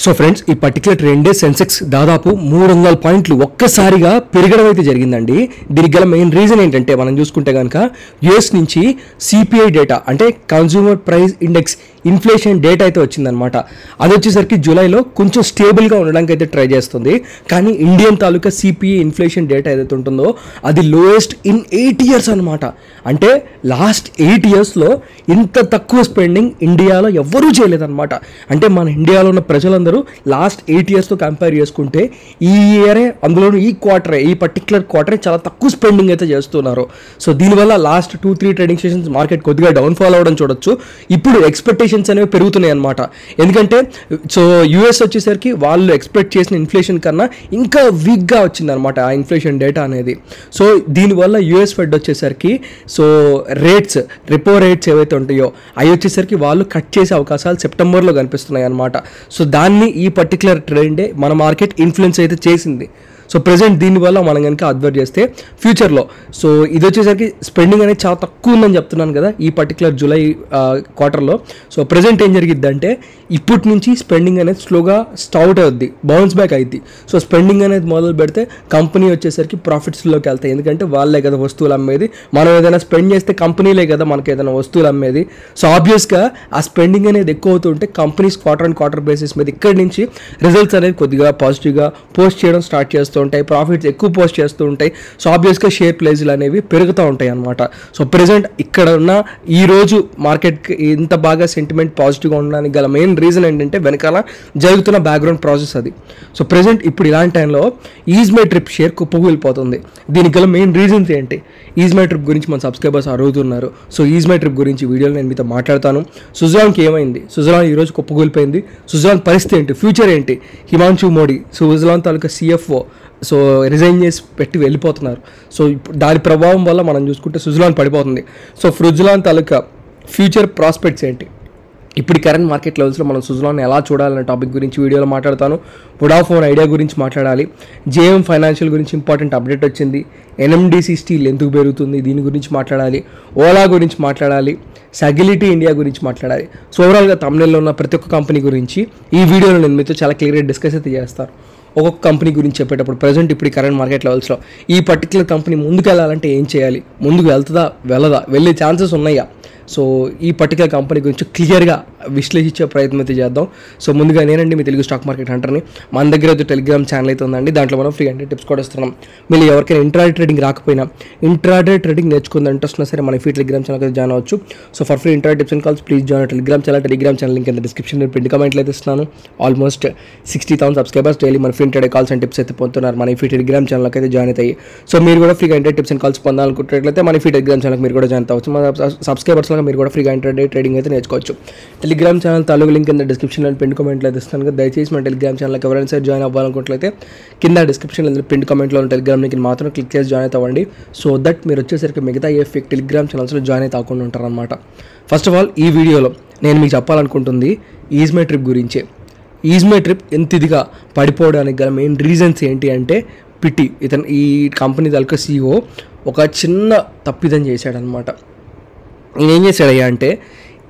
So friends, ఈ particular trend Sensex దాదాపు 300 పాయింట్లు ఒక్కసారిగా పెరగడం అయితే జరిగిందండి. దీనికి గల మెయిన్ రీజన్ ఏంటంటే మనం చూసుకుంటే కనుక యుఎస్ నుంచి సిపిఐ డేటా అంటే consumer price index inflation data అయితే వచ్చిందనమాట. అది వచ్చేసరికి జూలైలో కొంచెం స్టేబుల్గా ఉండడానికి అయితే ట్రై చేస్తుంది. కానీ ఇండియన్ తాలూకా సిపిఐ ఇన్ఫ్లేషన్ డేటా ఏదైతే ఉంటుందో అది లోయెస్ట్ ఇన్ 8 years అనమాట. అంటే లాస్ట్ 8 yearsలో ఇంత తక్కువ స్పెండింగ్ ఇండియాలో ఎవ్వరూ చేయలేదన్నమాట. అంటే మన ఇండియాలో ఉన్న ప్రజలందరూ లాస్ట్ 8 yearsతో కంపేర్ చేసుకుంటే ఈ ఇయరే, అందులోనూ ఈ పర్టికులర్ క్వార్టరే చాలా తక్కువ స్పెండింగ్ అయితే చేస్తున్నారు. సో దీనివల్ల లాస్ట్ 2-3 ట్రేడింగ్ సెషన్స్ మార్కెట్ కొద్దిగా డౌన్ఫాల్ అవ్వడం చూడొచ్చు. ఇప్పుడు ఎక్స్పెక్టేషన్స్ అనేవి పెరుగుతున్నాయి అనమాట. ఎందుకంటే సో యుఎస్ వచ్చేసరికి వాళ్ళు ఎక్స్పెక్ట్ చేసిన ఇన్ఫ్లేషన్ కన్నా ఇంకా వీక్గా వచ్చిందనమాట ఆ ఇన్ఫ్లేషన్ డేటా అనేది. సో దీనివల్ల యుఎస్ ఫెడ్ వచ్చేసరికి సో రెపో రేట్స్ ఏవైతే ఉంటాయో అవి వచ్చేసరికి వాళ్ళు కట్ చేసే అవకాశాలు సెప్టెంబర్లో కనిపిస్తున్నాయి అనమాట. సో దాన్ని ఈ పర్టికులర్ ట్రెండే మన మార్కెట్ ఇన్ఫ్లుయెన్స్ అయితే చేసింది. సో ప్రజెంట్ దీనివల్ల మనం కనుక అబ్జర్వ్ చేస్తే ఫ్యూచర్లో సో ఇది వచ్చేసరికి స్పెండింగ్ అనేది చాలా తక్కువ ఉందని చెప్తున్నాను కదా ఈ పర్టికులర్ జూలై క్వార్టర్లో. సో ప్రజెంట్ ఏం జరిగిద్ది అంటే ఇప్పటి నుంచి స్పెండింగ్ అనేది స్లోగా స్టార్ట్ అవుద్ది, బౌన్స్ బ్యాక్ అవుద్ది. సో స్పెండింగ్ అనేది మొదలు పెడితే కంపెనీ వచ్చేసరికి ప్రాఫిట్స్లోకి వెళ్తాయి. ఎందుకంటే వాళ్ళే కదా వస్తువులు అమ్మేది. మనం ఏదైనా స్పెండ్ చేస్తే కంపెనీలే కదా మనకి ఏదైనా వస్తువులు అమ్మేది. సో ఆబ్వియస్గా ఆ స్పెండింగ్ అనేది ఎక్కువ అవుతుంటే కంపెనీస్ క్వార్టర్ బేసిస్ మీద ఇక్కడి నుంచి రిజల్ట్స్ అనేది కొద్దిగా పాజిటివ్గా పోస్ట్ చేయడం స్టార్ట్ చేస్తూ ఉంటాయి, ప్రాఫిట్స్ ఎక్కువ పోస్ట్ చేస్తూ ఉంటాయి. సో ఆబ్వియస్గా షేర్ ప్రైజ్లు అనేవి పెరుగుతూ ఉంటాయి అన్నమాట. సో ప్రెజెంట్ ఇక్కడ ఉన్న ఈరోజు మార్కెట్కి ఇంత బాగా సెంటిమెంట్ పాజిటివ్గా ఉండడానికి గల మెయిన్ రీజన్ ఏంటంటే వెనకాల జరుగుతున్న బ్యాక్గ్రౌండ్ ప్రాసెస్ అది. సో ప్రెజెంట్ ఇప్పుడు ఇలాంటి టైంలో ఈజ్మై ట్రిప్ షేర్ కుప్పకూలిపోతుంది. దీనికి గల మెయిన్ రీజన్స్ ఏంటి? ఈజ్మై ట్రిప్ గురించి మన సబ్స్క్రైబర్స్ అడుగుతున్నారు. సో ఈజ్మై ట్రిప్ గురించి వీడియోలో నేను మీతో మాట్లాడతాను. సుజలాన్కి ఏమైంది? సుజలాన్ ఈరోజు కుప్పకూలిపోయింది. సుజలాన్ పరిస్థితి ఏంటి? ఫ్యూచర్ ఏంటి? హిమాంశు మోడీ సుజలాన్ తాలూకా సిఎఫ్ఓ సో రిజైన్ చేసి పెట్టి వెళ్ళిపోతున్నారు. సో ఇప్పుడు దాని ప్రభావం వల్ల మనం చూసుకుంటే సుజలాన్ పడిపోతుంది. సో సుజలాన్ తాలూకా ఫ్యూచర్ ప్రాస్పెక్ట్స్ ఏంటి? ఇప్పుడు కరెంట్ మార్కెట్ లెవెల్స్లో మనం సుజలాన్ ఎలా చూడాలనే టాపిక్ గురించి వీడియోలో మాట్లాడతాను. వొడాఫోన్ ఐడియా గురించి మాట్లాడాలి. జేఎం ఫైనాన్షియల్ గురించి ఇంపార్టెంట్ అప్డేట్ వచ్చింది. ఎన్ఎండిసి స్టీల్ ఎందుకు పెరుగుతుంది దీని గురించి మాట్లాడాలి. ఓలా గురించి మాట్లాడాలి. సగిలిటీ ఇండియా గురించి మాట్లాడాలి. సో ఓవరాల్గా తమిళలో ఉన్న ప్రతి ఒక్క కంపెనీ గురించి ఈ వీడియోలో నేను మీతో చాలా క్లియర్గా డిస్కస్ అయితే చేస్తాను. ఒక్కొక్క కంపెనీ గురించి చెప్పేటప్పుడు ప్రజెంట్ ఇప్పుడు కరెంట్ మార్కెట్ లెవెల్స్లో ఈ పర్టికులర్ కంపెనీ ముందుకు వెళ్ళాలంటే ఏం చేయాలి, ముందుకు వెళ్తుందా వెళ్ళదా, వెళ్ళే ఛాన్సెస్ ఉన్నాయా? సో ఈ పర్టికులర్ కంపెనీ గురించి క్లియర్గా విశ్లేషించే ప్రయత్నం అయితే చేద్దాం. సో ముందుగా నేనండి మీ తెలుగు స్టాక్ మార్కెట్ హంటర్ని. మన దగ్గర అయితే టెలిగ్రామ్ ఛానల్ అయితే ఉందండి. దాంట్లో మనం ఫ్రీ అంటే టిప్స్ కూడా ఇస్తున్నాం. మీరు ఎవరికైనా ఇంట్రాడే ట్రేడింగ్ రాకపోయినా ఇంట్రాడే ట్రేడింగ్ నేర్చుకుంది ఇంట్రెస్ట్ ఉన్నా సరే మన ఫ్రీ టెలిగ్రామ్ ఛానల్ అయితే జాయిన్ అవ్వచ్చు. So for free intraday tips and calls please join Telegram channel link కింద డిస్క్రిప్షన్లో పిన్ కమెంట్లు అయితే ఇస్తున్నాను. ఆల్మోస్ట్ 60,000 సబ్స్క్రైబర్స్ డైలీ మన free intraday calls and tips అయితే పొందుతున్నారు మన ఫ్రీ టెలిగ్రామ్ ఛానల్కి అయితే జాయిన్ అవుతాయి. సో మీరు కూడా ఫ్రీగా ఇంట్రాడే టిప్స్ అండ్ కాల్స్ పొందాలనుకుంటున్నట్లయితే మన ఫ్రీ టెలిగ్రామ్ ఛానల్కి మీరు కూడా జాయిన్ అవ్వచ్చు. మన సబ్స్క్రైబర్స్ లాగా మీరు కూడా ఫ్రీగా ఇంట్రాడే ట్రేడింగ్ అయితే నేర్చుకోవచ్చు. టెలిగ్రామ్ ఛానల్ తాలూకు లింక్ కింద డిస్క్రిప్షన్లో పిన్ కామెంట్లో అయితే ఇస్తాను కదా. దయచేసి మన టెలిగ్రామ్ ఛానల్కి ఎవరైనా సరే జాయిన్ అవ్వాలనుకుంటున్నట్లయితే కింద డిస్క్రిప్షన్లో పిన్ కామెంట్లో ఉన్న టెలిగ్రామ్ లింక్ మాత్రం క్లిక్ చేసి జాయిన్ అవుతామండి. సో దట్ మీరు వచ్చేసరికి మిగతా ఏ ఫేక్ టెలిగ్రామ్ ఛానల్స్లో జాయిన్ అయితే అవ్వకుండా ఉంటారనమాట. ఫస్ట్ ఆఫ్ ఆల్ ఈ వీడియోలో నేను మీకు చెప్పాలనుకుంటుంది ఈజ్మై ట్రిప్ గురించే. ఈజ్మై ట్రిప్ ఎంత ఇదిగా పడిపోవడానికి గల మెయిన్ రీజన్స్ ఏంటి అంటే పిటి ఈ కంపెనీ తాలూకా CEO ఒక చిన్న తప్పిదం చేశాడనమాట. ఏం చేశాడయ్యా అంటే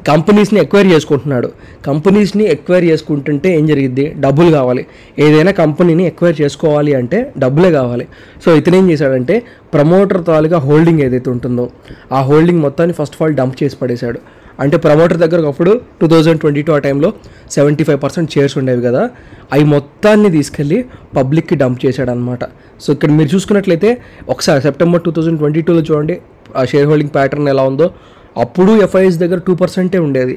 కంపెనీస్ని ఎక్వైర్ చేసుకుంటున్నాడు. కంపెనీస్ని ఎక్వైర్ చేసుకుంటుంటే ఏం జరిగిద్ది? డబ్బులు కావాలి. ఏదైనా కంపెనీని ఎక్వైర్ చేసుకోవాలి అంటే డబ్బులే కావాలి. సో ఇతను ఏం చేశాడంటే ప్రమోటర్ తాలూకా హోల్డింగ్ ఏదైతే ఉంటుందో ఆ హోల్డింగ్ మొత్తాన్ని ఫస్ట్ ఆఫ్ ఆల్ డంప్ చేసి పడేశాడు. అంటే ప్రమోటర్ దగ్గర అప్పుడు 2022 ఆ టైంలో 75% షేర్స్ ఉండేవి కదా, అవి మొత్తాన్ని తీసుకెళ్ళి పబ్లిక్కి డంప్ చేశాడు అనమాట. సో ఇక్కడ మీరు చూసుకున్నట్లయితే ఒకసారి సెప్టెంబర్ 2022లో చూడండి ఆ షేర్ హోల్డింగ్ ప్యాటర్న్ ఎలా ఉందో. అప్పుడు ఎఫ్ఐఎస్ దగ్గర 2% ఉండేది.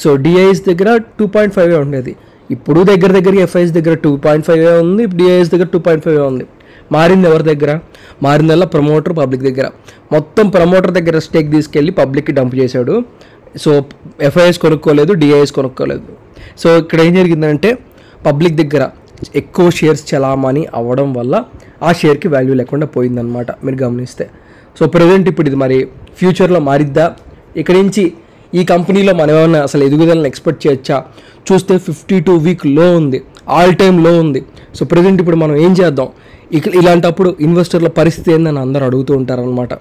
సో డిఐఎస్ దగ్గర 2.5 ఉండేది. ఇప్పుడు దగ్గర ఎఫ్ఐఎస్ దగ్గర 2.5 ఉంది, డిఐఎస్ దగ్గర 2.5 ఉంది. మారింది ఎవరి దగ్గర? మారిందల్లా ప్రమోటర్ పబ్లిక్ దగ్గర. మొత్తం ప్రమోటర్ దగ్గర స్టేక్ తీసుకెళ్ళి పబ్లిక్కి డంప్ చేశాడు. సో ఎఫ్ఐఎస్ కొనుక్కోలేదు, డిఐఎస్ కొనుక్కోలేదు. సో ఇక్కడ ఏం జరిగిందంటే పబ్లిక్ దగ్గర ఎక్కువ షేర్స్ చలామణి అవ్వడం వల్ల ఆ షేర్కి వాల్యూ లేకుండా పోయిందనమాట మీరు గమనిస్తే. సో ప్రజెంట్ ఇప్పుడు ఇది మరి ఫ్యూచర్లో మారిద్దా? ఇక్కడి నుంచి ఈ కంపెనీలో మనం ఏమన్నా అసలు ఎదుగుదలను ఎక్స్పెక్ట్ చేయొచ్చా? చూస్తే 52-week లో ఉంది, ఆల్ టైమ్ లో ఉంది. సో ప్రజెంట్ ఇప్పుడు మనం ఏం చేద్దాం? ఇలాంటప్పుడు ఇన్వెస్టర్ల పరిస్థితి ఏందని అందరూ అడుగుతూ ఉంటారనమాట.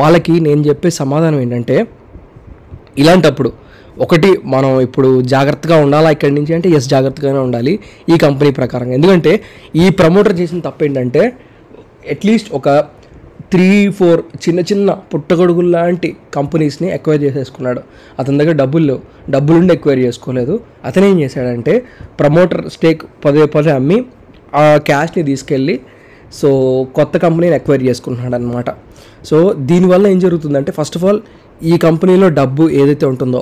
వాళ్ళకి నేను చెప్పే సమాధానం ఏంటంటే ఇలాంటప్పుడు ఒకటి మనం ఇప్పుడు జాగ్రత్తగా ఉండాలా ఇక్కడి నుంచి అంటే ఎస్ జాగ్రత్తగానే ఉండాలి ఈ కంపెనీ ప్రకారంగా. ఎందుకంటే ఈ ప్రమోటర్ చేసిన తప్పు ఏంటంటే అట్లీస్ట్ ఒక 3-4 చిన్న చిన్న పుట్టగొడుగులు లాంటి కంపెనీస్ని ఎక్వైర్ చేసేసుకున్నాడు. అతని దగ్గర డబ్బులుండి ఎక్వైర్ చేసుకోలేదు. అతను ఏం చేశాడంటే ప్రమోటర్ స్టేక్ పదే అమ్మి ఆ క్యాష్ని తీసుకెళ్ళి సో కొత్త కంపెనీని ఎక్వైర్ చేసుకుంటున్నాడు అనమాట. సో దీనివల్ల ఏం జరుగుతుందంటే ఫస్ట్ ఆఫ్ ఆల్ ఈ కంపెనీలో డబ్బు ఏదైతే ఉంటుందో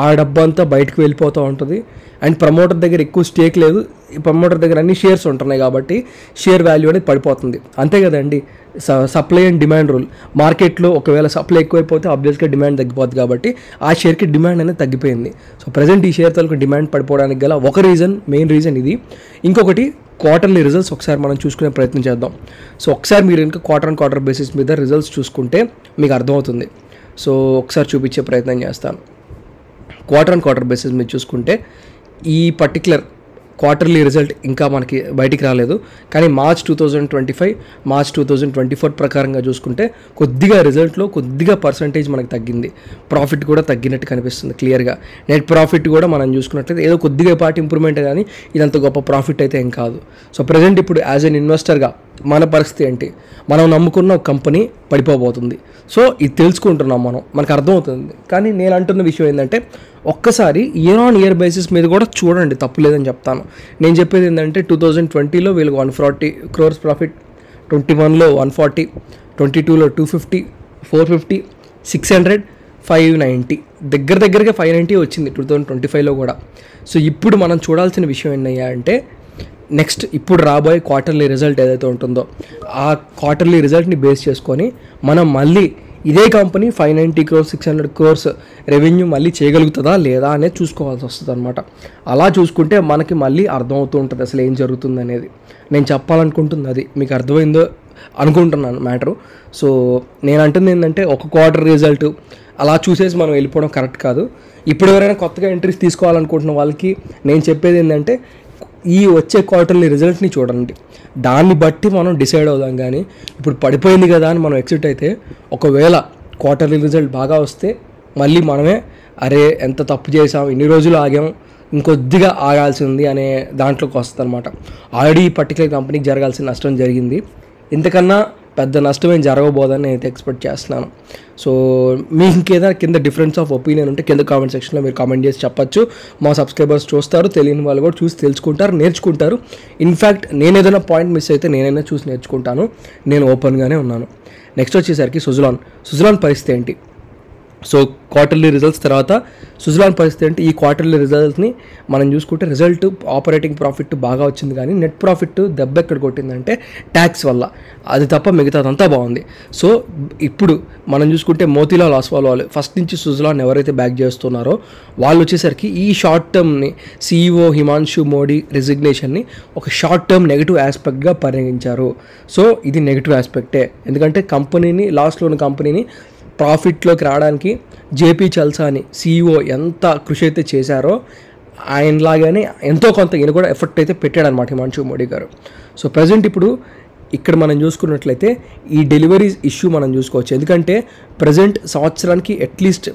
ఆ డబ్బు అంతా బయటకు వెళ్ళిపోతూ ఉంటుంది. అండ్ ప్రమోటర్ దగ్గర ఎక్కువ స్టేక్ లేదు, ఈ ప్రమోటర్ దగ్గర అన్ని షేర్స్ ఉంటున్నాయి కాబట్టి షేర్ వాల్యూ అనేది పడిపోతుంది. అంతే కదండి, సప్లై అండ్ డిమాండ్ రూల్. మార్కెట్లో ఒకవేళ సప్లై ఎక్కువైపోతే ఆబ్వియస్గా డిమాండ్ తగ్గిపోతుంది కాబట్టి ఆ షేర్కి డిమాండ్ అనేది తగ్గిపోయింది. సో ప్రజెంట్ ఈ షేర్ తాలూకు డిమాండ్ పడిపోవడానికి గల ఒక మెయిన్ రీజన్ ఇది. ఇంకొకటి క్వార్టర్లీ రిజల్ట్స్ ఒకసారి మనం చూసుకునే ప్రయత్నం చేద్దాం. సో ఒకసారి మీరు ఇంకా క్వార్టర్ బేసిస్ మీద రిజల్ట్స్ చూసుకుంటే మీకు అర్థమవుతుంది. సో ఒకసారి చూపించే ప్రయత్నం చేస్తాను. క్వార్టర్ బేసిస్ మీద చూసుకుంటే ఈ పర్టికులర్ క్వార్టర్లీ రిజల్ట్ ఇంకా మనకి బయటికి రాలేదు, కానీ మార్చ్ 2025 మార్చ్ 2024 ప్రకారంగా చూసుకుంటే కొద్దిగా రిజల్ట్లో కొద్దిగా పర్సంటేజ్ మనకు తగ్గింది. ప్రాఫిట్ కూడా తగ్గినట్టు కనిపిస్తుంది క్లియర్గా. నెట్ ప్రాఫిట్ కూడా మనం చూసుకున్నట్లయితే ఏదో కొద్దిగా పార్ట్ ఇంప్రూవ్మెంట్, కానీ ఇదంత గొప్ప ప్రాఫిట్ అయితే ఏం కాదు. సో ప్రజెంట్ ఇప్పుడు యాజ్ ఎన్ ఇన్వెస్టర్గా మన పరిస్థితి ఏంటి? మనం నమ్ముకున్న ఒక కంపెనీ పడిపోబోతుంది. సో ఇది తెలుసుకుంటున్నాం మనకు అర్థమవుతుంది. కానీ నేను అంటున్న విషయం ఏంటంటే ఒక్కసారి ఇయర్ ఆన్ ఇయర్ బేసిస్ మీద కూడా చూడండి, తప్పు లేదని చెప్తాను. నేను చెప్పేది ఏంటంటే 2020లో వీళ్ళకి 140 crores ప్రాఫిట్, 21లో 140, 22లో 250, 450, 600, 590, దగ్గరగా 590 వచ్చింది 2025లో కూడా. సో ఇప్పుడు మనం చూడాల్సిన విషయం ఏంటయ్యా అంటే నెక్స్ట్ ఇప్పుడు రాబోయే క్వార్టర్లీ రిజల్ట్ ఏదైతే ఉంటుందో ఆ క్వార్టర్లీ రిజల్ట్ని బేస్ చేసుకొని మనం మళ్ళీ ఇదే కంపెనీ 590 crores 600 crores రెవెన్యూ మళ్ళీ చేయగలుగుతుందా లేదా అనేది చూసుకోవాల్సి వస్తుంది అనమాట. అలా చూసుకుంటే మనకి మళ్ళీ అర్థమవుతూ ఉంటుంది అసలు ఏం జరుగుతుంది అనేది. నేను చెప్పాలనుకుంటుంది అది మీకు అర్థమైందో అనుకుంటున్నాను మ్యాటరు. సో నేను అంటుంది ఏంటంటే ఒక క్వార్టర్ రిజల్ట్ అలా చూసేసి మనం వెళ్ళిపోవడం కరెక్ట్ కాదు. ఇప్పుడు ఎవరైనా కొత్తగా ఎంట్రీస్ తీసుకోవాలనుకుంటున్న వాళ్ళకి నేను చెప్పేది ఏంటంటే ఈ వచ్చే క్వార్టర్లీ రిజల్ట్ని చూడండి, దాన్ని బట్టి మనం డిసైడ్ అవుదాం. కానీ ఇప్పుడు పడిపోయింది కదా అని మనం ఎక్సిట్ అయితే ఒకవేళ క్వార్టర్లీ రిజల్ట్ బాగా వస్తే మళ్ళీ మనమే అరే ఎంత తప్పు చేసాం, ఇన్ని రోజులు ఆగాం, ఇంకొద్దిగా ఆగాల్సి ఉంది అనే దాంట్లోకి వస్తుంది అనమాట. ఆల్రెడీ ఈ పర్టికులర్ కంపెనీకి జరగాల్సిన నష్టం జరిగింది, ఇంతకన్నా పెద్ద నష్టమేం జరగబోదని నేను ఎక్స్పెక్ట్ చేస్తున్నాను. సో మీకు ఇంకేదైనా కింద డిఫరెన్స్ ఆఫ్ ఒపీనియన్ ఉంటే కింద కామెంట్ సెక్షన్లో మీరు కామెంట్ చేసి చెప్పచ్చు. మా సబ్స్క్రైబర్స్ చూస్తారు, తెలియని వాళ్ళు కూడా చూసి తెలుసుకుంటారు, నేర్చుకుంటారు. ఇన్ఫ్యాక్ట్ నేను ఏదైనా పాయింట్ మిస్ అయితే నేనైనా చూసి నేర్చుకుంటాను, నేను ఓపెన్గానే ఉన్నాను. నెక్స్ట్ వచ్చేసరికి సుజలాన్ పరిస్థితి ఏంటి? సో క్వార్టర్లీ రిజల్ట్స్ తర్వాత సుజలాన్ పరిస్థితి ఏంటి? ఈ క్వార్టర్లీ రిజల్ట్స్ని మనం చూసుకుంటే రిజల్ట్ ఆపరేటింగ్ ప్రాఫిట్ బాగా వచ్చింది, కానీ నెట్ ప్రాఫిట్ దెబ్బ ఎక్కడ కొట్టిందంటే ట్యాక్స్ వల్ల, అది తప్ప మిగతాదంతా బాగుంది. సో ఇప్పుడు మనం చూసుకుంటే మోతీలాల్ ఒస్వాల్ వాళ్ళు ఫస్ట్ నుంచి సుజలాన్ ఎవరైతే బ్యాక్ చేస్తున్నారో వాళ్ళు వచ్చేసరికి ఈ షార్ట్ టర్మ్ని CEO హిమాంశు మోడీ రెసిగ్నేషన్ని ఒక షార్ట్ టర్మ్ నెగిటివ్ ఆస్పెక్ట్గా పరిగణించారు. సో ఇది నెగిటివ్ ఆస్పెక్టే, ఎందుకంటే కంపెనీని లాస్ట్లో ఉన్న కంపెనీని ప్రాఫిట్లోకి రావడానికి జేపీ చల్సాని CEO ఎంత కృషి అయితే చేశారో ఆయనలాగానే ఎంతో కొంత ఈయన కూడా ఎఫర్ట్ అయితే పెట్టాడనమాట హిమాంశు మోడీ గారు. సో ప్రజెంట్ ఇప్పుడు ఇక్కడ మనం చూసుకున్నట్లయితే ఈ డెలివరీస్ ఇష్యూ మనం చూసుకోవచ్చు. ఎందుకంటే ప్రజెంట్ సంవత్సరానికి అట్లీస్ట్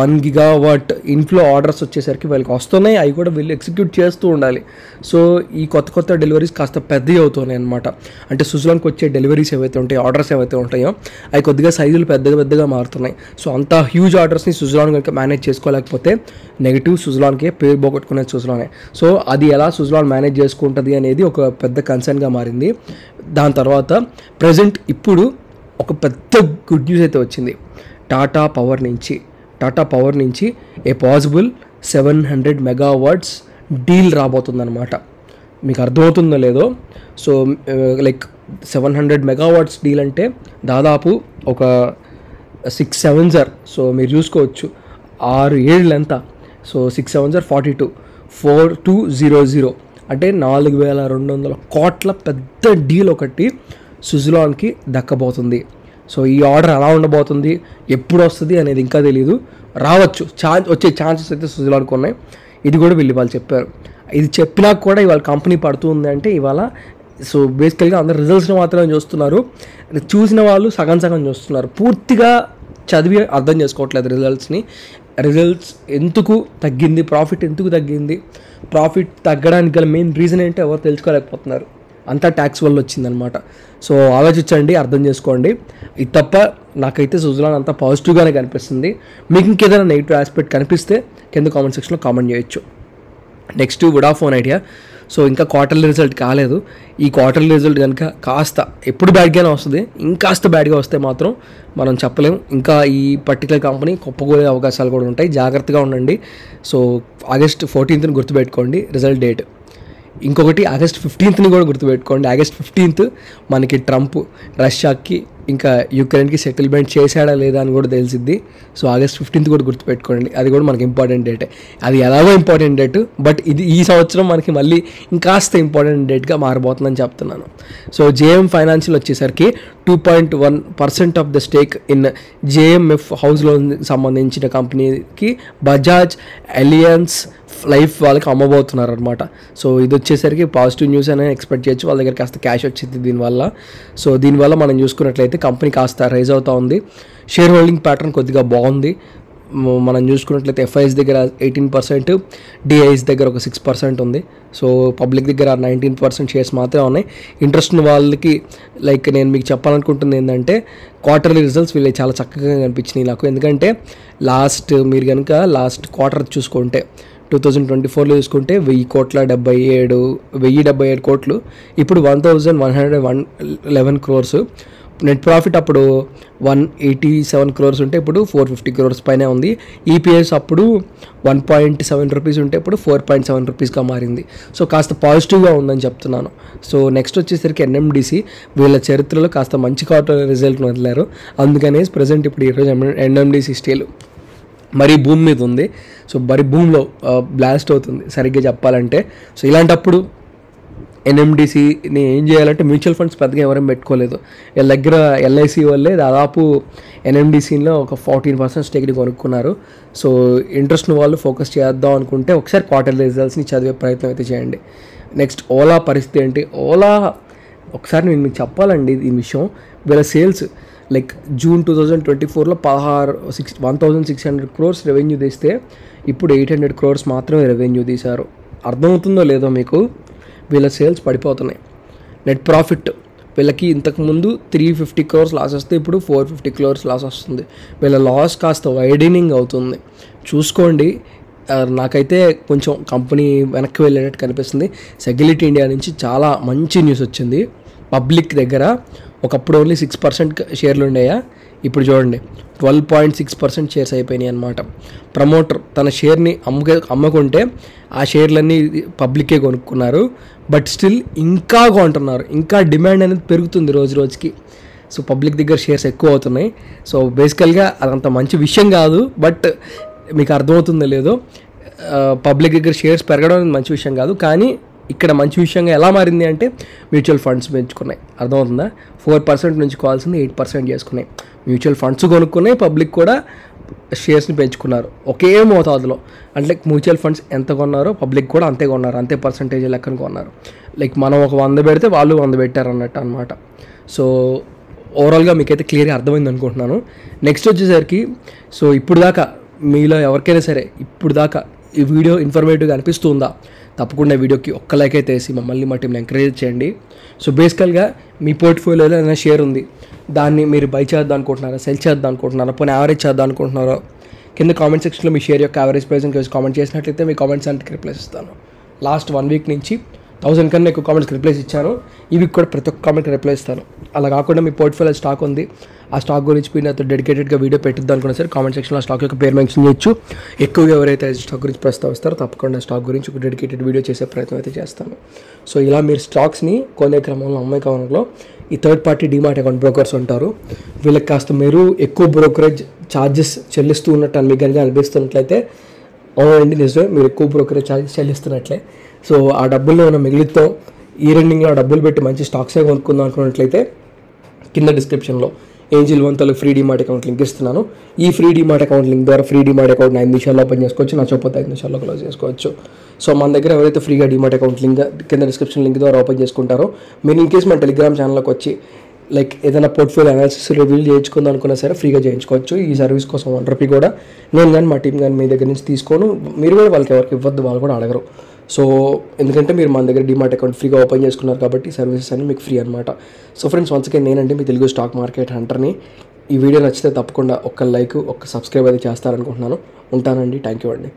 1 GW ఇన్ఫ్లో ఆర్డర్స్ వచ్చేసరికి వీళ్ళకి వస్తున్నాయి, అవి కూడా వీళ్ళు ఎగ్జిక్యూట్ చేస్తూ ఉండాలి. సో ఈ కొత్త డెలివరీస్ కాస్త పెద్దవి అవుతున్నాయి అనమాట. అంటే సుజలాన్కి వచ్చే డెలివరీస్ ఏవైతే ఉంటాయో, ఆర్డర్స్ ఏవైతే ఉంటాయో అవి కొద్దిగా సైజులు పెద్దగా మారుతున్నాయి. సో అంత హ్యూజ్ ఆర్డర్స్ని సుజలాన్ కనుక మేనేజ్ చేసుకోలేకపోతే నెగిటివ్ సుజలాన్కే పేరు పోగొట్టుకునేది సుజలానే. సో అది ఎలా సుజలాన్ మేనేజ్ చేసుకుంటుంది అనేది ఒక పెద్ద కన్సర్న్గా మారింది. దాని తర్వాత ప్రజెంట్ ఇప్పుడు ఒక పెద్ద గుడ్ న్యూస్ అయితే వచ్చింది. టాటా పవర్ నుంచి ఏ పాసిబుల్ 700 MW డీల్ రాబోతుందన్నమాట. మీకు అర్థమవుతుందో లేదో. సో లైక్ 700 MW డీల్ అంటే దాదాపు ఒక 6 7s సో మీరు చూసుకోవచ్చు 6 ఏళ్ళు ఎంత. సో 6 7s 42, 4200 అంటే 4200 కోట్ల పెద్ద డీల్ ఒకటి సుజలాన్కి దక్కబోతుంది. సో ఈ ఆర్డర్ ఎలా ఉండబోతుంది, ఎప్పుడు వస్తుంది అనేది ఇంకా తెలియదు. రావచ్చు, వచ్చే ఛాన్సెస్ అయితే సుజలాన్కి ఉన్నాయి. ఇది కూడా వాళ్ళు చెప్పారు. ఇది చెప్పినా కూడా ఇవాళ కంపెనీ పడుతుంది అంటే ఇవాళ సో బేసికల్గా అందరు రిజల్ట్స్ని మాత్రమే చూస్తున్నారు, చూసిన వాళ్ళు సగం చూస్తున్నారు, పూర్తిగా చదివి అర్థం చేసుకోవట్లేదు రిజల్ట్స్ని. రిజల్ట్స్ ఎందుకు తగ్గింది, ప్రాఫిట్ ఎందుకు తగ్గింది, ప్రాఫిట్ తగ్గడానికి గల మెయిన్ రీజన్ ఏంటో ఎవరు తెలుసుకోలేకపోతున్నారు. అంతా ట్యాక్స్ వల్ల వచ్చిందనమాట. సో ఆలోచించండి, అర్థం చేసుకోండి. ఇది తప్ప నాకైతే సుజలాన్ అంతా పాజిటివ్గానే కనిపిస్తుంది. మీకు ఇంకేదైనా నెగిటివ్ ఆస్పెక్ట్ కనిపిస్తే కింద కామెంట్ సెక్షన్లో కామెంట్ చేయొచ్చు. Next Vodafone idea. సో ఇంకా క్వార్టర్లీ రిజల్ట్ కాలేదు. ఈ క్వార్టర్లీ రిజల్ట్ కనుక కాస్త ఎప్పుడు బ్యాడ్గానే వస్తుంది, ఇంకాస్త బ్యాడ్గా వస్తే మాత్రం మనం చెప్పలేం. ఇంకా ఈ పర్టికులర్ కంపెనీ కుప్పకూలే అవకాశాలు కూడా ఉంటాయి. జాగ్రత్తగా ఉండండి. సో ఆగస్ట్ 14th గుర్తుపెట్టుకోండి రిజల్ట్ డేట్. ఇంకొకటి ఆగస్ట్ 15th కూడా గుర్తుపెట్టుకోండి. ఆగస్ట్ 15th మనకి ట్రంప్ రష్యాకి ఇంకా యుక్రెయిన్కి సెటిల్మెంట్ చేశాడా లేదా అని కూడా తెలిసిద్ది. సో ఆగస్ట్ 15th కూడా గుర్తుపెట్టుకోండి. అది కూడా మనకి ఇంపార్టెంట్ డేటే. అది ఎలాగో ఇంపార్టెంట్ డేట్, బట్ ఇది ఈ సంవత్సరం మనకి మళ్ళీ ఇంకాస్త ఇంపార్టెంట్ డేట్గా మారబోతుందని చెప్తున్నాను. సో జేఎం ఫైనాన్షియల్ వచ్చేసరికి 2.1% of the stake in JMF house loan సంబంధించిన కంపెనీకి బజాజ్ అలియన్స్ లైఫ్ వాళ్ళకి అమ్మబోతున్నారు అనమాట. సో ఇది వచ్చేసరికి పాజిటివ్ న్యూస్ అనేది ఎక్స్పెక్ట్ చేయొచ్చు. వాళ్ళ దగ్గర కాస్త క్యాష్ వచ్చింది దీనివల్ల. సో దీనివల్ల మనం చూసుకున్నట్లయితే కంపెనీ కాస్త రైజ్ అవుతూ ఉంది. షేర్ హోల్డింగ్ ప్యాటర్న్ కొద్దిగా బాగుంది. మనం చూసుకున్నట్లయితే ఎఫ్ఐఎస్ దగ్గర 18%, డిఐఎస్ దగ్గర ఒక 6% ఉంది. సో పబ్లిక్ దగ్గర 19% షేర్స్ మాత్రమే ఉన్నాయి. ఇంట్రెస్ట్ ఉన్న వాళ్ళకి లైక్ నేను మీకు చెప్పాలనుకుంటుంది ఏంటంటే క్వార్టర్లీ రిజల్ట్స్ వీళ్ళు చాలా చక్కగా కనిపించినాయి నాకు. ఎందుకంటే మీరు కనుక లాస్ట్ క్వార్టర్ చూసుకుంటే 2024లో చూసుకుంటే 1,077 కోట్లు, ఇప్పుడు 1,111 crores. నెట్ ప్రాఫిట్ అప్పుడు 187 crores ఉంటే ఇప్పుడు 450 crores పైనే ఉంది. ఈపీఎస్ అప్పుడు 1.7 రూపీస్ ఉంటే ఇప్పుడు 4.7 రూపీస్గా మారింది. సో కాస్త పాజిటివ్గా ఉందని చెప్తున్నాను. సో నెక్స్ట్ వచ్చేసరికి ఎన్ఎండిసి వీళ్ళ చరిత్రలో కాస్త మంచి క్వార్టర్ రిజల్ట్ని వదిలారు. అందుకనే ప్రజెంట్ ఇప్పుడు ఈరోజు ఎన్ఎండిసి స్టీల్ మరీ భూమి మీద ఉంది. సో మరి భూమిలో బ్లాస్ట్ అవుతుంది సరిగ్గా చెప్పాలంటే. సో ఇలాంటప్పుడు ఎన్ఎండిసిని ఏం చేయాలంటే మ్యూచువల్ ఫండ్స్ పెద్దగా ఎవరైనా పెట్టుకోలేదు. వీళ్ళ దగ్గర ఎల్ఐసి వాళ్ళే దాదాపు ఎన్ఎండిసిలో ఒక 14% స్టేక్ని కొనుక్కున్నారు. సో ఇంట్రెస్ట్ వాళ్ళు ఫోకస్ చేద్దాం అనుకుంటే ఒకసారి క్వార్టర్లీ రిజల్ట్స్ని చదివే ప్రయత్నం అయితే చేయండి. నెక్స్ట్ ఓలా పరిస్థితి ఏంటి? ఓలా ఒకసారి నేను మీకు చెప్పాలండి ఈ విషయం. వీళ్ళ సేల్స్ లైక్ జూన్ 2024లో 1,600 crores రెవెన్యూ తీస్తే ఇప్పుడు 800 crores మాత్రమే రెవెన్యూ తీశారు. అర్థమవుతుందో లేదో మీకు? వీళ్ళ సేల్స్ పడిపోతున్నాయి. నెట్ ప్రాఫిట్ వీళ్ళకి ఇంతకుముందు 350 crores లాస్ వస్తే ఇప్పుడు 450 crores లాస్ వస్తుంది. వీళ్ళ లాస్ కాస్త వైడనింగ్ అవుతుంది. చూసుకోండి. నాకైతే కొంచెం కంపెనీ వెనక్కి వెళ్ళేటట్టు కనిపిస్తుంది. సెగ్యులిటీ ఇండియా నుంచి చాలా మంచి న్యూస్ వచ్చింది. పబ్లిక్ దగ్గర ఒకప్పుడు ఓన్లీ 6% షేర్లు ఉండేయా, ఇప్పుడు చూడండి 12.6% షేర్స్ అయిపోయినాయి అనమాట. ప్రమోటర్ తన షేర్ని అమ్ముకుంటే ఆ షేర్లన్నీ పబ్లికే కొనుక్కున్నారు. బట్ స్టిల్ ఇంకా కొంటున్నారు. ఇంకా డిమాండ్ అనేది పెరుగుతుంది రోజు రోజుకి. సో పబ్లిక్ దగ్గర షేర్స్ ఎక్కువ అవుతున్నాయి. సో బేసికల్గా అదంత మంచి విషయం కాదు, బట్ మీకు అర్థమవుతుందో లేదో, పబ్లిక్ దగ్గర షేర్స్ పెరగడం మంచి విషయం కాదు. కానీ ఇక్కడ మంచి విషయంగా ఎలా మారింది అంటే మ్యూచువల్ ఫండ్స్ పెంచుకున్నాయి. అర్థమవుతుందా? 4% నుంచి కావాల్సింది 8% చేసుకున్నాయి. మ్యూచువల్ ఫండ్స్ కొనుక్కున్నాయి, పబ్లిక్ కూడా షేర్స్ని పెంచుకున్నారు ఒకే మోతాదులో. అంటే మ్యూచువల్ ఫండ్స్ ఎంత కొన్నారో పబ్లిక్ కూడా అంతే కొన్నారు, అంతే పర్సంటేజ్ లెక్కన కొన్నారు. లైక్ మనం ఒక 100 పెడితే వాళ్ళు 100 పెట్టారు అన్నట్టు అనమాట. సో ఓవరాల్గా మీకైతే క్లియర్గా అర్థమైంది అనుకుంటున్నాను. నెక్స్ట్ వచ్చేసరికి సో ఇప్పుడు దాకా మీలో ఎవరికైనా సరే ఇప్పుడు దాకా ఈ వీడియో ఇన్ఫర్మేటివ్గా అనిపిస్తుందా? తప్పకుండా వీడియోకి ఒక్క లైక్ అయితే వేసి మమ్మల్ని మా టీంని ఎంకరేజ్ చేయండి. సో బేసికల్గా మీ పోర్ట్ఫోలియోలో ఏదైనా షేర్ ఉంది, దాన్ని మీరు బై చేద్దాం అనుకుంటున్నారా, సెల్ చేద్దాం అనుకుంటున్నారా, పోనీ యావరేజ్ చేద్దాం అనుకుంటున్నారో కింద కామెంట్ సెక్షన్లో మీ షేర్ యొక్క యావరేజ్ ప్రైస్ అని కామెంట్ చేసినట్లయితే మీ కామెంట్స్ అంటే రిప్లైస్ ఇస్తాను. లాస్ట్ 1 week నుంచి 1000 కన్నా ఎక్కువ కామెంట్స్కి రిప్లైస్ ఇచ్చాను. ఈ వీక్ కూడా ప్రతి ఒక్క కామెంట్కి రిప్లై ఇస్తాను. అలా కాకుండా మీ పోర్ట్ఫోలియో స్టాక్ ఉంది, ఆ స్టాక్ గురించి మీరు నాతో డెడికేటెడ్గా వీడియో పెట్టిద్దాం అనుకున్నా సరే కామెంట్ సెక్షన్లో ఆ స్టాక్ యొక్క పేరు మెన్షన్ చేయొచ్చు. ఎక్కువగా ఎవరైతే స్టాక్ గురించి ప్రస్తావిస్తారో తప్పకుండా స్టాక్ గురించి ఒక డెడికేటెడ్ వీడియో చేసే ప్రయత్నం అయితే చేస్తాను. సో ఇలా మీరు స్టాక్స్ని కొనే క్రమంలో అమ్మే క్రమంలో ఈ third party DMart account brokers ఉంటారు. వీళ్ళకి కాస్త మీరు ఎక్కువ బ్రోకరేజ్ ఛార్జెస్ చెల్లిస్తూ ఉన్నట్టు అని మీకు కనుక అనిపిస్తున్నట్లయితే అవునండి నిజమే, మీరు ఎక్కువ బ్రోకరేజ్ ఛార్జెస్ చెల్లిస్తున్నట్లే. సో ఆ డబ్బుల్లో ఏమైనా మిగులుతాం, ఈ రెండింగ్లో ఆ డబ్బులు పెట్టి మంచి స్టాక్సే కొనుక్కుందాం అనుకున్నట్లయితే కింద డిస్క్రిప్షన్లో ఏంజిల్ వంతలు ఫ్రీ డీమార్ట్ అకౌంట్ లింక్ ఇస్తున్నాను. ఈ ఫ్రీ డీమార్ట్ అకౌంట్ లింక్ ద్వారా ఫ్రీ డీమార్ట్ అకౌంట్ 5 నిమిషాల్లో ఓపెన్ చేసుకోవచ్చు, నచ్చకపోతే 5 నిమిషాల్లో క్లోజ్ చేసుకోవచ్చు. సో మన దగ్గర ఎవరైతే ఫ్రీగా డీమార్ట్ అకౌంట్ లింక్ కింద డిస్క్రిప్షన్ లింక్ ద్వారా ఓపెన్ చేసుకుంటారో మీరు ఇన్ కేస్ మన టెలిగ్రామ్ ఛానల్లోకి వచ్చి లైక్ ఏదైనా పోర్ట్ఫోలియో అనాలిసిస్ రివ్యూల్ చేయించుకుందాం అనుకున్నా సరే ఫ్రీగా చేయించుకోవచ్చు. ఈ సర్వీస్ కోసం ₹1 కూడా నేను కానీ మా టీం కానీ మీ దగ్గర నుంచి తీసుకోను. మీరు కూడా వాళ్ళకి ఎవరికి ఇవ్వద్దు, వాళ్ళు కూడా అడగరు. సో ఎందుకంటే మీరు మన దగ్గర డిమాట్ అకౌంట్ ఫ్రీగా ఓపెన్ చేసుకున్నారు కాబట్టి సర్వీసెస్ అన్ని మీకు ఫ్రీ అనమాట. సో ఫ్రెండ్స్, వన్స్ అగైన్ నేనంటే మీ తెలుగు స్టాక్ మార్కెట్ హంటర్ని. ఈ వీడియో నచ్చితే తప్పకుండా ఒక్క లైక్, ఒక్క సబ్స్క్రైబ్ అయితే చేస్తారనుకుంటున్నాను. ఉంటానండి. థ్యాంక్ యూ అండి.